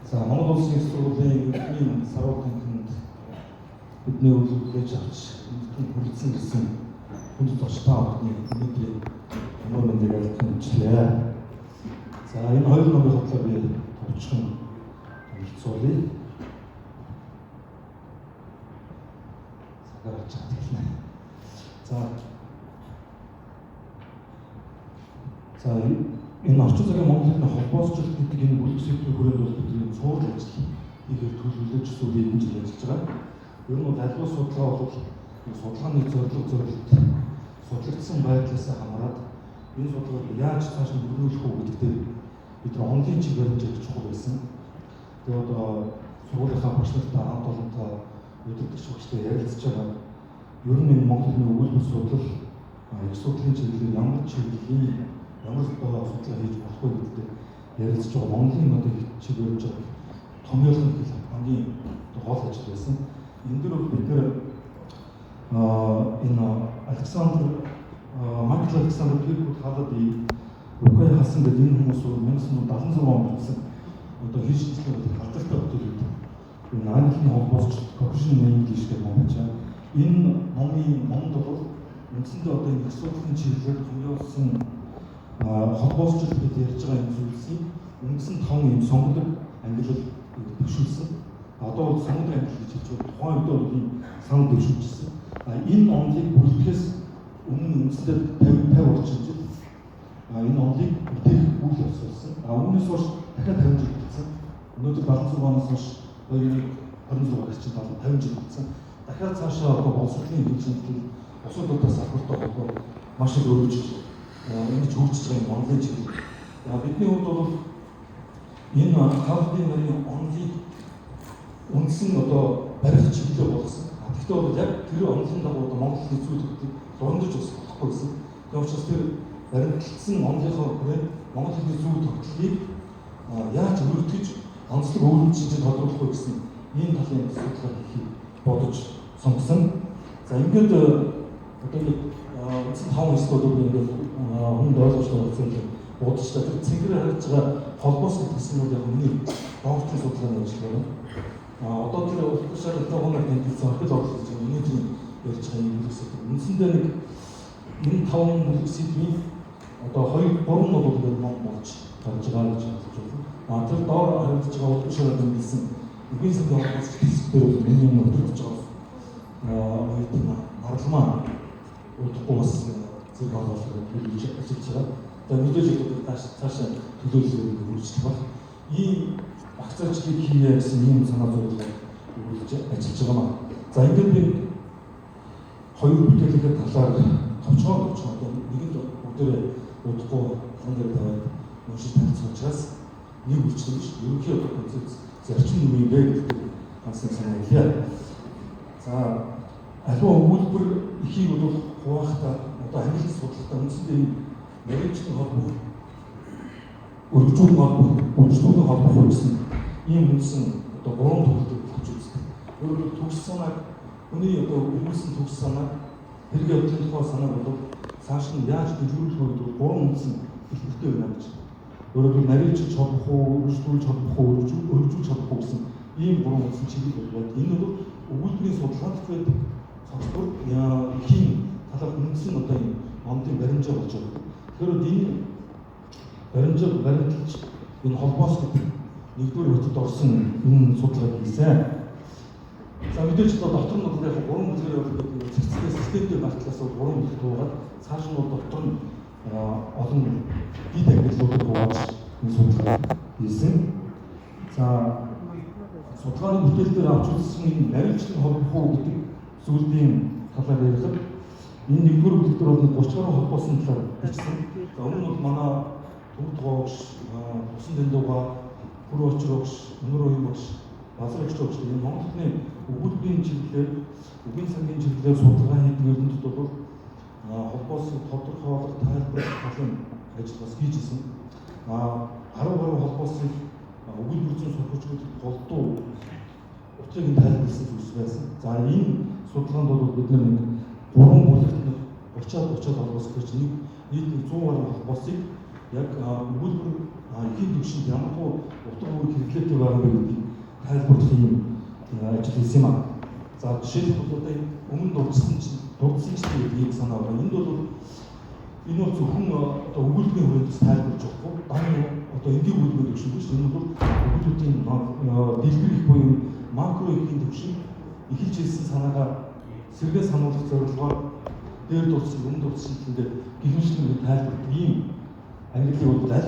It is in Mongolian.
За Монгол Улсын их сургуулийн бидний саруу танхимд бидний үйлчлүүлж авч хүрэлцэн гэсэн хүнд зочтой одны өнөөдрийн ямар мэндийг альтгамжлаа. За энэ хоёр номын хотлоо би товчхон хэлцүүлье. Цагаач хэлнэ. За энэ орчин цагийн Монголын холбоосчлт гэдэг энэ бүлэг сэдвийн хүрээнд бол бидний цөөхөл ажил хийхээр төлөвлөж сүү хэдэн жил ажиллаж байгаа. Ер нь бол аливаа судалгаа бол судалгааны зорилт судлагдсан байдлаас хамаарат энэ судалгааг яаж цааш нь өргөнүүлэх үү гэдэгт бид нар онлайн чигээр хэмжиж чухал байсан. Тэгээд одоо сургуулийнхаа багш нартай хамт олонтой өдөртөгч багштай ярилцж байгаа. Ер нь энэ Монголын үйлдвэр судлал их судлалын чиглэлээр ямар чиглэлийн ямар судалгаа хийж болох вэ гэдэгт ярилцж байгаа. Монголын одоо чигээр хэмжиж томьёолын хамгийн гол ажил байсан. Энэ дөр бол бид нэр энэ Майкл Александр Киркут хаалгын Украин хасан гэдэг энэ хүмүүс 1976 онд болсон одоо хийж ажилладаг халдвартай бүтээл. Энэ Английн холбоос Cohesion English гэх ном байж байгаа. Энэ номд бол үндсэндээ одоо энэ асуудлын чиглэлээр томьёолсон холбоосчлт гэж ярьж байгаа юм зүйлсийг үндсэн 5 юм сонголог ангилал төвшүүлсэн. Одоо бол сонгол ангилал гэж хэлж байгаа. Тухайн үед бол ийм санал төвшүүлжсэн. Энэ онлыг бүртгэхээс өмнө үндсэндээ 50 орчим жил энэ онлыг бүтээх үйл явцсан. Үүнээс хойш дахиад 50 жил болсон. Өнөөдөр 76 оноос хойш 2026 чинь 50 жил болсон. Дахиад цаашаа одоо боловсролын хэмжээнд бусуудаас албартай холбоо маш их өөрчлөж ингэж хөгжиж байгаа онлайн чиглэл. Бидний хувьд бол энэ хаалгын нарийн онлыг үндсэн одоо барих чиглэлээр болсон. Гэхдээ бол яг тэр онлын дагуу одоо Монголын хэзээ төгтөг дурандж бас болохгүй байсан. Тэгээд учраас тэр баримтлагдсан онлынхаа хүрээ Монголын хэзээ тогтолцоог яаж өргөжгөж онцлог өөрчлөлтөд тодорхойлох гэсэн ийм талын судалгаа хийхийг бодож сонгосон. За ингээд одоо нэг үндсэн 5 студиуд ингээд хүнд ойлгомжтой зүйлийг бодож та тэр цэнгэр харж байгаа холбоос гэсэн нь яг миний докторийн судалгааны ажил байна. Одоо тэр уушаар тохиолдсон тэмдэглэсэн орхил орлогч өнөөдрийн ярьж байгаа юм хэлсэн. Үндсэндээ нэг энэ 5 бүлэгсийн одоо 2-3 нь бол ингээд ном болж гарч байгаа гэж хэлж байна. Тэр доор харагдаж байгаа уушаар тэмдэглэсэн үгийн сангийн холбоос дээр миний юм өдөрж байгаа хоёрын нарламаа удахгүй бас зэрэг болоод хэлж ажиллаж байгаа. Тэгээд мэдээж цаашаа төлөөлөлөөр үргэлжлэх баг. Ийм акцентыг хийе гэсэн ийм санаа зорилгоор үргэлж ажиллаж байгаа маа. За ингээд би хоёр бүтээлийнхээ талаар товчхон одоо нэгэнд бүгдээ удахгүй хоног тавиад уншиж танилцуулж учраас нэг үлчлэн биш ерөнхий одоо концепц зарчим юм бэ гэдэг ганцхан санаа хэлье. За аливаа өгүүлбэр ихийг бол хуваахта одоо англи судалгаатай үндсэндээ нарийнчны холбоо өргөжүүлэх холбоо үйлчлүүлэх холбоо гэсэн ийм үндсэн одоо 3 төвлөрөг өгч үздэг. Өөрөөр төгс санааг хүний одоо үйлсэн төгс санааг хэрэг явдлын тухай санаа бол цааш нь яаж дэлгэрүүлэх вэ гэдэг 3 үндсэн хэлбэртэй байна гэж. Өөрөөр нарийнчилж холбох уу, өргөжүүлж холбох уу, өргөжүүлж холбох уу гэсэн ийм 3 үндсэн чиглэл байна. Энэ бол өгүүлбэрийн судалгаанд байдаг цогцлог ихийн талаар үндсэн одоо энэ онлын баримжаа болж байгаа. Тэгэхээр энэ баримтлж энэ холбоос гэдэг нэгдүгээр хотод орсон энэ судалгааг хийсэн. За мэдээж одоо доктор нь бол яг 3 бүлгээр явуулдаг цэцгээ системтэй багтлаас 3 бүлэг туугаад цааш нь бол доктор нь олон бие ангиллуудыг хувааж энэ судалгааг хийсэн. За судалгааны бүтээл дээр авч үзсэн энэ нарийнчны холбоо гэдэг зүйлийн талаар ярихад энэ нэгдүгээр бүлэг дээр бол 30 гаруй холбоосын талаар бичсэн. За өмнө нь бол манай төвд гоогш, усан дэндууга, бүр очрогш, өнөр уян багш, базарч багш энэ Монголын өгүүлбэрийн чиглэлээр, үгийн сангийн чиглэлээр судалгаа хийдэг эрдэмтэд бол холбоос тодорхойлох, тайлбарлах талын ажил бас хийж ирсэн. 10 гаруй холбоосыг өгүүлбэр зүйн сургуульчид голдуу утгыг тайлбарласан зүйлс байсан. За энэ судалгаанд бол бид нэг 3 бүлэгт 30 холбоос гэж нийт 100 гаруй холбоосыг яг өгүүлбэр эхийн төвшөнд ямар утга үүрэг эргэлттэй байгаа гэдгийг тайлбарлах юм ажил хийсэн юм аа. За жишээлбэл одоо энэ өмнө дурдсан чинь гэдгийг санаа байна. Энд бол энэ бол зөвхөн одоо өгүүлбэрийн хүрээндээс тайлбарлаж болохгүй. Дааны одоо энгийн өгүүлбэр төвшин биш. Энэ бол өгүүлбэрийн дэлгэр их буюу макро эхийн төвшин эхэлж ирсэн санаагаа сэргээ сануулах зорилгоор дээр дурдсан, өмнө дурдсан гэдэг гихмичлэн тайлбарлах ийм ангиллыг бол аль